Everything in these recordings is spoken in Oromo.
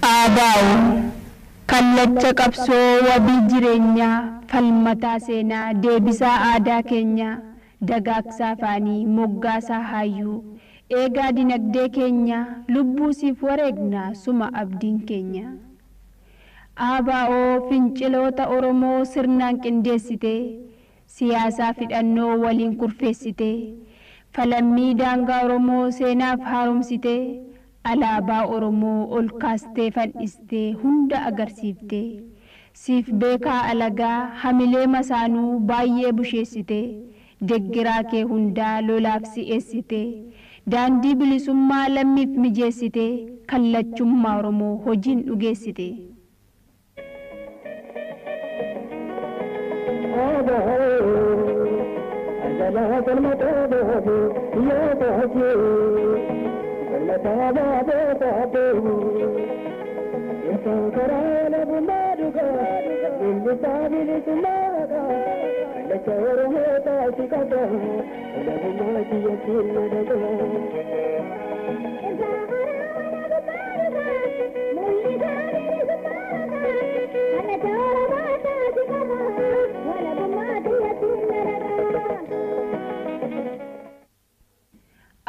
Aabaa'u kallacha qabsoo wabii jireenyaa falmataa seenaa deebisaa aadaa keenya dagaagsaa afaanii moggaasaa hayyuu eegaa dinagdee keenya lubbuusiif wareegna suma abdiin keenya. Aabaa'oo finciloota Oromoo sirnaan qindeessite siyaasaa fidhannoo waliin kurfeessite falammii daangaa Oromoo seenaaf haaromsite alaabaa Oromoo ol kaastee fan'istee hunda agarsiifte siif beekaa alagaa hamilee masaanuu baay'ee busheessite deggeraa kee hundaa lolaaf si'eessite daandii bilisummaa lammiif mijeessite kallachummaa Oromoo hojiin dhugeessite.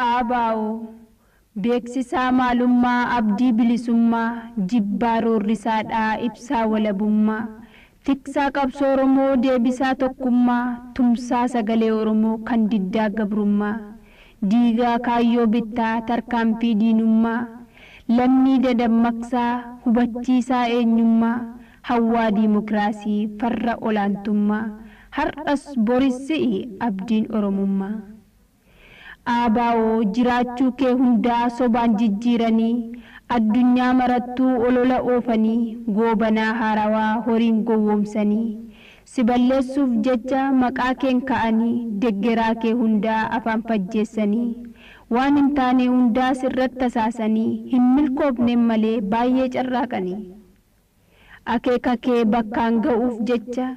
Aabaa'u beeksisaa maalummaa abdii bilisummaa jibbaa roorrisaadhaa ibsaa walabummaa tiksaa qabsoo Oromoo deebisaa tokkummaa tumsaa sagalee Oromoo kan diddaa gabrummaa diigaa kaayyoo bittaa tarkaanfii diinummaa lammii dadammaqsaa hubachiisaa eenyummaa hawwaa diimokiraasii farra olaantummaa har'as borisii abdiin Oromummaa. Aabaa'oo jiraachuu kee hundaa sobaan jijjiiranii addunyaa marattuu olola oofanii goobanaa haarawaa horiin gowwoomsanii si balleessuuf jecha maqaa keen ka'anii deggeraa kee hundaa afaan fajjeessanii waan hin taane hundaa sirratti tasaasanii hin milkoofne malee baay'ee carraaqanii akeeka kee bakkaan ga'uuf jecha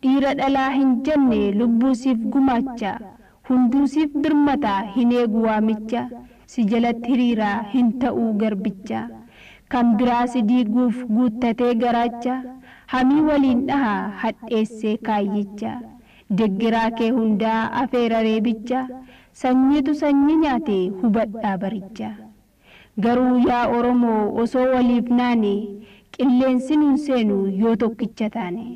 dhiira dhalaa hin jenne lubbuusiif gumaacha hunduusiif birmataa hin eegu waamicha si jalatti hiriiraa hin ta'uu garbicha kan biraa si diiguuf guuttatee garaacha hamii waliin dhahaa hadheessee kaayyicha deggeraa kee hundaa afeera reebicha sanyiitu sanyii nyaate hubadhaa baricha garuu yaa Oromoo osoo waliif naane qilleensi nuun seenu yoo tokkicha taane.